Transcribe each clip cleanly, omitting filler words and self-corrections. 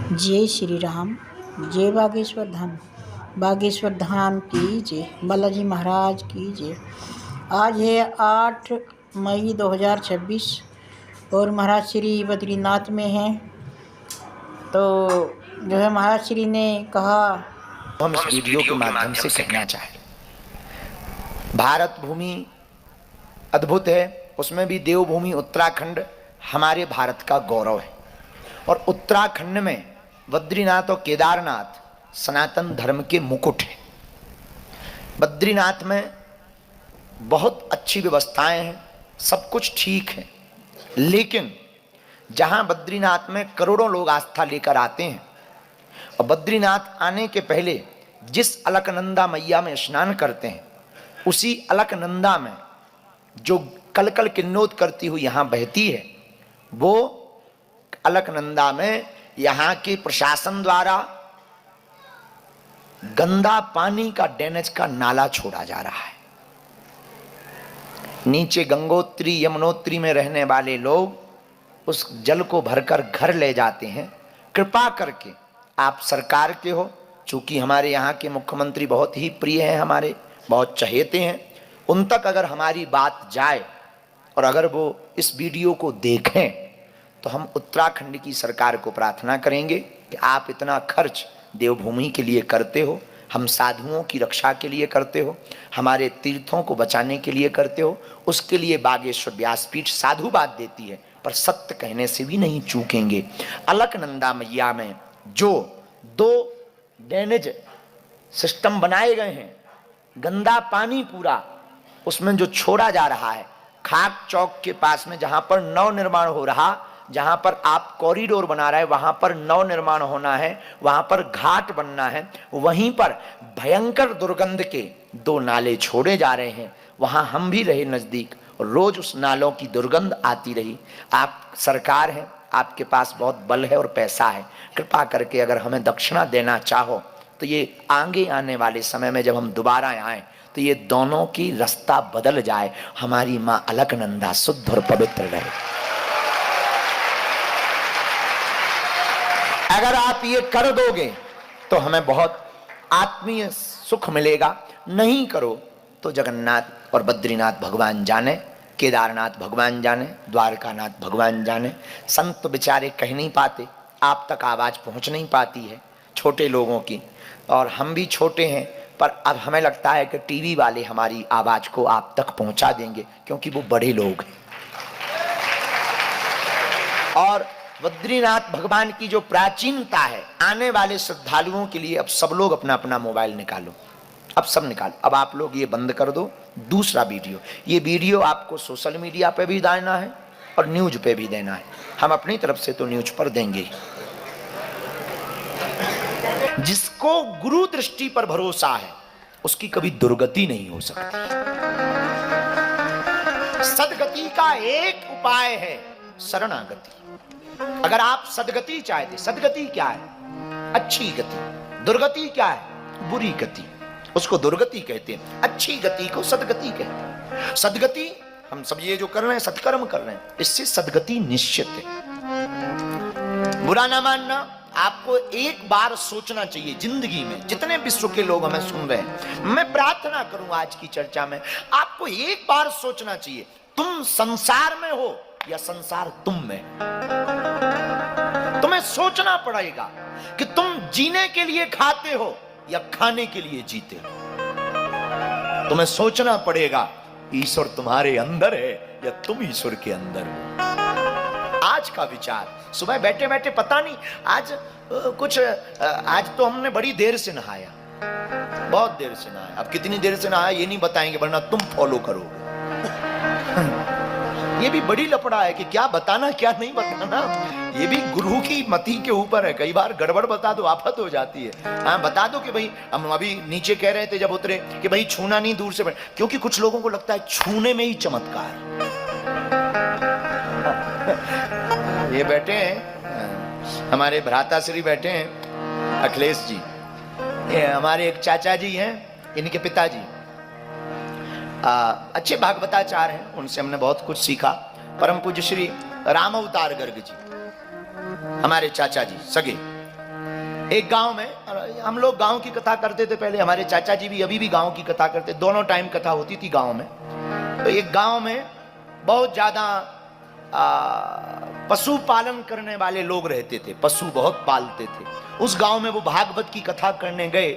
जय श्री राम। जय बागेश्वर धाम। बागेश्वर धाम की जय। बालाजी महाराज की जय। आज है 8 मई 2026 और महाराज श्री बद्रीनाथ में हैं। तो जो है महाराज श्री ने कहा, हम इस वीडियो के माध्यम से कहना चाहें, भारत भूमि अद्भुत है, उसमें भी देवभूमि उत्तराखंड हमारे भारत का गौरव है। और उत्तराखंड में बद्रीनाथ और केदारनाथ सनातन धर्म के मुकुट हैं। बद्रीनाथ में बहुत अच्छी व्यवस्थाएं हैं, सब कुछ ठीक है, लेकिन जहां बद्रीनाथ में करोड़ों लोग आस्था लेकर आते हैं और बद्रीनाथ आने के पहले जिस अलकनंदा मैया में स्नान करते हैं, उसी अलकनंदा में जो कल कल किन्नौत करती हुई यहाँ बहती है, वो अलकनंदा में यहाँ के प्रशासन द्वारा गंदा पानी का ड्रेनेज का नाला छोड़ा जा रहा है। नीचे गंगोत्री यमुनोत्री में रहने वाले लोग उस जल को भरकर घर ले जाते हैं। कृपा करके आप सरकार के हो, चूंकि हमारे यहाँ के मुख्यमंत्री बहुत ही प्रिय हैं, हमारे बहुत चहेते हैं, उन तक अगर हमारी बात जाए और अगर वो इस वीडियो को देखें तो हम उत्तराखंड की सरकार को प्रार्थना करेंगे कि आप इतना खर्च देवभूमि के लिए करते हो, हम साधुओं की रक्षा के लिए करते हो, हमारे तीर्थों को बचाने के लिए करते हो, उसके लिए बागेश्वर व्यासपीठ साधुवाद देती है, पर सत्य कहने से भी नहीं चूकेंगे। अलकनंदा मैया में जो 2 ड्रेनेज सिस्टम बनाए गए हैं, गंदा पानी पूरा उसमें जो छोड़ा जा रहा है, खाक चौक के पास में जहां पर नव निर्माण हो रहा, जहां पर आप कॉरिडोर बना रहे हैं, वहां पर नव निर्माण होना है, वहां पर घाट बनना है, वहीं पर भयंकर दुर्गंध के 2 नाले छोड़े जा रहे हैं। वहां हम भी रहे नजदीक और रोज उस नालों की दुर्गंध आती रही। आप सरकार है, आपके पास बहुत बल है और पैसा है, कृपा करके अगर हमें दक्षिणा देना चाहो तो ये आगे आने वाले समय में जब हम दोबारा आए तो ये दोनों की रास्ता बदल जाए, हमारी माँ अलकनंदा शुद्ध और पवित्र रहे। अगर आप ये कर दोगे तो हमें बहुत आत्मीय सुख मिलेगा, नहीं करो तो जगन्नाथ और बद्रीनाथ भगवान जाने, केदारनाथ भगवान जाने, द्वारकानाथ भगवान जाने। संत बेचारे कह नहीं पाते, आप तक आवाज़ पहुंच नहीं पाती है छोटे लोगों की, और हम भी छोटे हैं, पर अब हमें लगता है कि टीवी वाले हमारी आवाज़ को आप तक पहुंचा देंगे, क्योंकि वो बड़े लोग हैं। और बद्रीनाथ भगवान की जो प्राचीनता है, आने वाले श्रद्धालुओं के लिए अब सब लोग अपना अपना मोबाइल निकालो, अब सब निकालो। अब आप लोग ये बंद कर दो। दूसरा वीडियो, ये वीडियो आपको सोशल मीडिया पे भी देना है और न्यूज पे भी देना है। हम अपनी तरफ से तो न्यूज पर देंगे। जिसको गुरु दृष्टि पर भरोसा है उसकी कभी दुर्गति नहीं हो सकती। सदगति का एक उपाय है शरणागति। अगर आप सदगति चाहते, सदगति क्या है? अच्छी गति। दुर्गति क्या है? बुरी गति। उसको दुर्गति कहते हैं, अच्छी गति को सदगति कहते हैं। सदगति हम सब ये जो कर रहे हैं, सत्कर्म कर रहे हैं, इससे सदगति निश्चित है। बुरा ना मानना, आपको एक बार सोचना चाहिए जिंदगी में। जितने विश्व के लोग हमें सुन रहे हैं, मैं प्रार्थना करूं आज की चर्चा में आपको एक बार सोचना चाहिए, तुम संसार में हो या संसार तुम में। तुम्हें सोचना पड़ेगा कि तुम जीने के लिए खाते हो या खाने के लिए जीते हो। तुम्हें सोचना पड़ेगा ईश्वर तुम्हारे अंदर है या तुम ईश्वर के अंदर हो। आज का विचार, सुबह बैठे बैठे पता नहीं आज तो हमने बड़ी देर से नहाया, बहुत देर से नहाया। अब कितनी देर से नहाया ये नहीं बताएंगे, वरना तुम फॉलो करोगे। ये भी बड़ी लफड़ा है कि क्या बताना क्या नहीं बताना, ये भी गुरु की मति के ऊपर है। कई बार गड़बड़ बता दो, आफत हो जाती है। हाँ, बता दो कि भाई, हम अभी नीचे कह रहे थे जब उतरे कि भाई छूना नहीं, दूर से, क्योंकि कुछ लोगों को लगता है छूने में ही चमत्कार। ये बैठे हैं हमारे भ्राताश्री, बैठे हैं अखिलेश जी, ये हमारे एक चाचा जी हैं, इनके पिताजी अच्छे भागवताचार हैं, उनसे हमने बहुत कुछ सीखा। परम पूज्य श्री राम अवतार गर्ग जी हमारे चाचा जी सगे, एक गांव में, हम लोग गांव की कथा करते थे पहले, हमारे चाचा जी भी अभी भी गांव की कथा करते, दोनों टाइम कथा होती थी गांव में। तो एक गांव में बहुत ज्यादा पशु पालन करने वाले लोग रहते थे, पशु बहुत पालते थे। उस गांव में वो भागवत की कथा करने गए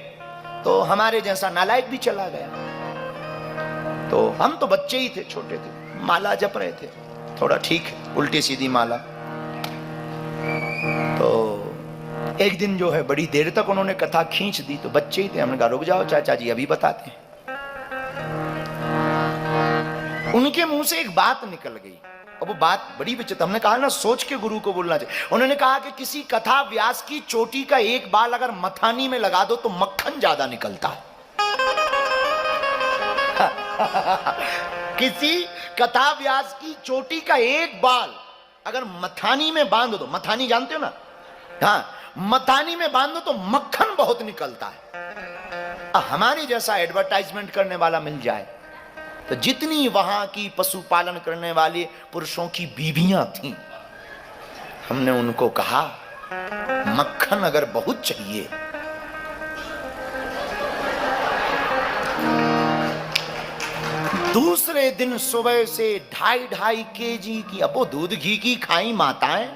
तो हमारे जैसा नालायक भी चला गया। तो हम तो बच्चे ही थे, छोटे थे, माला जप रहे थे, थोड़ा ठीक है, उल्टी सीधी माला। तो एक दिन जो है बड़ी देर तक उन्होंने कथा खींच दी, तो बच्चे ही थे, हमने कहा रुक जाओ चाचा जी अभी बताते हैं। उनके मुंह से एक बात निकल गई, और वो बात बड़ी विचित्र, हमने कहा ना सोच के गुरु को बोलना चाहिए। उन्होंने कहा कि किसी कथा व्यास की चोटी का एक बाल अगर मथानी में लगा दो तो मक्खन ज्यादा निकलता है। किसी कथा व्यास की चोटी का एक बाल अगर मथानी में बांध दो, मथानी जानते हो ना, हाँ, मथानी में बांध दो तो मक्खन बहुत निकलता है। हमारे जैसा एडवर्टाइजमेंट करने वाला मिल जाए तो जितनी वहां की पशुपालन करने वाले पुरुषों की बीवियां थीं, हमने उनको कहा मक्खन अगर बहुत चाहिए दूसरे दिन सुबह से 2.5 केजी की, अब वो दूध घी की खाई माताएं,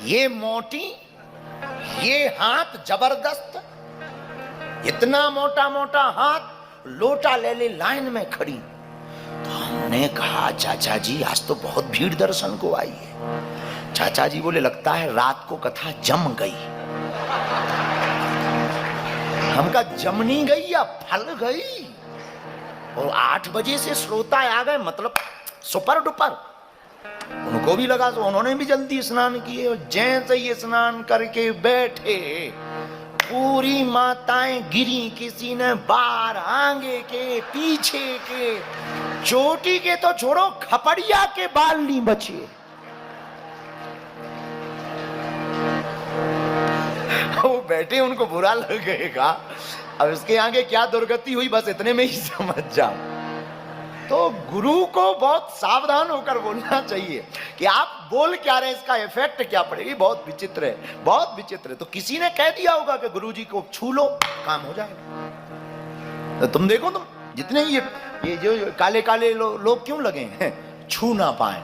ये मोटी, ये हाथ जबरदस्त, इतना मोटा मोटा हाथ, लोटा ले ले लाइन में खड़ी। तो हमने कहा चाचा जी आज तो बहुत भीड़ दर्शन को आई है। चाचा जी बोले लगता है रात को कथा जम गई। हम कहा जम नहीं गई या फल गई, और 8 बजे से श्रोता आ गए, मतलब सुपर डुपर। उनको भी लगा तो उन्होंने भी जल्दी स्नान किए, और जैसे ही स्नान करके बैठे पूरी माताएं गिरी, किसी ने बाहर, आगे के, पीछे के, चोटी के तो छोड़ो खपड़िया के बाल नहीं बचे। वो बैठे, उनको बुरा लगेगा, अब इसके आगे क्या दुर्गति हुई बस इतने में ही समझ जाओ। तो गुरु को बहुत सावधान होकर बोलना चाहिए कि आप बोल क्या रहे हैं, इसका इफेक्ट क्या पड़ेगी। बहुत विचित्र है, बहुत विचित्र है। तो किसी ने कह दिया होगा कि गुरुजी को छू लो काम हो जाएगा। तो तुम देखो, तुम जितने ये जो काले काले लोग क्यों लगे हैं, छू ना पाए।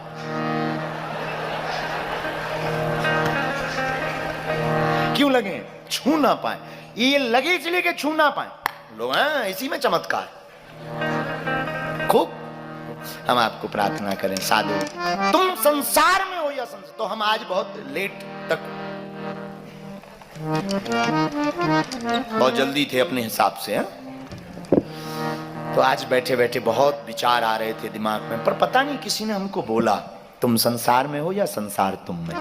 क्यों लगे, छू ना पाए, ये लगे इसलिए कि छू ना पाए लोग हैं, इसी में चमत्कार। खूब हम आपको प्रार्थना करें साधु, तुम संसार में हो या संसार, तो हम आज बहुत लेट तक, बहुत जल्दी थे अपने हिसाब से, हैं? तो आज बैठे बैठे बहुत विचार आ रहे थे दिमाग में, पर पता नहीं किसी ने हमको बोला तुम संसार में हो या संसार तुम में,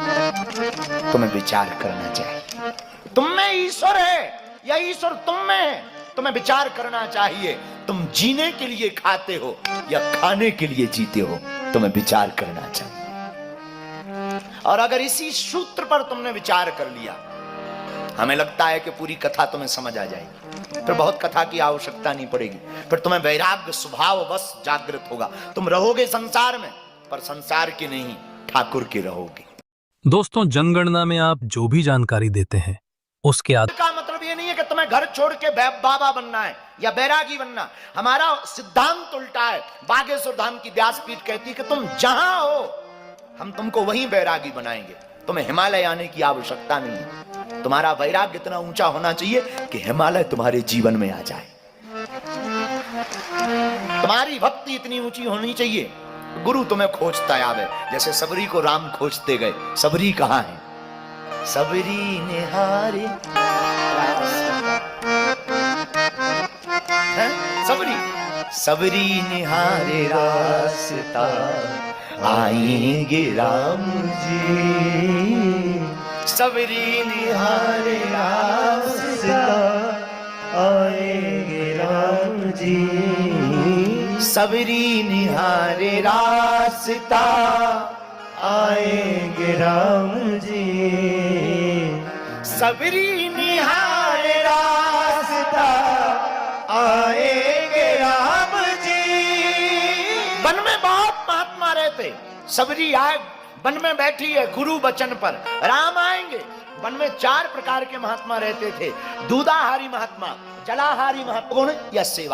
तुम्हें विचार करना चाहिए। तुम में ईश्वर है या ईश्वर तुम में है, तुम्हें विचार करना चाहिए। तुम जीने के लिए खाते हो या खाने के लिए जीते हो, तुम्हें विचार करना चाहिए। और अगर इसी सूत्र पर तुमने विचार कर लिया, हमें लगता है कि पूरी कथा तुम्हें समझ आ जाएगी, फिर बहुत कथा की आवश्यकता नहीं पड़ेगी, फिर तुम्हें वैराग्य स्वभाव बस जागृत होगा। तुम रहोगे संसार में, पर संसार के नहीं, ठाकुर के रहोगे। दोस्तों, जनगणना में आप जो भी जानकारी देते हैं उसके का मतलब ये नहीं है कि तुम्हें घर छोड़ के बाबा बनना है या बैरागी बनना। हमारा सिद्धांत उल्टा है। बागेश्वर धाम की व्यासपीठ कहती है कि तुम जहां हो हम तुमको वहीं बैरागी बनाएंगे, तुम्हें हिमालय आने की आवश्यकता नहीं है। तुम्हारा वैराग्य इतना ऊंचा होना चाहिए कि हिमालय तुम्हारे जीवन में आ जाए। तुम्हारी भक्ति इतनी ऊंची होनी चाहिए, गुरु तुम्हें खोजता आवे, जैसे सबरी को राम खोजते गए। सबरी कहाँ है? सबरी निहारे सबरी, सबरी निहारे रास्ता, आएंगे राम जी। सबरी निहारे रास्ता, आएंगे राम जी। सबरी निहारे रास्ता, आएंगे राम जी। सबरी निहारे रास्ता, आएंगे राम जी। वन में बहुत महात्मा रहते, सबरी आए वन में बैठी है गुरु वचन पर, राम आएंगे। वन में 4 प्रकार के महात्मा रहते थे। दूधाहारी महात्मा, जलाहारी महात्मा, गुण या सेवा।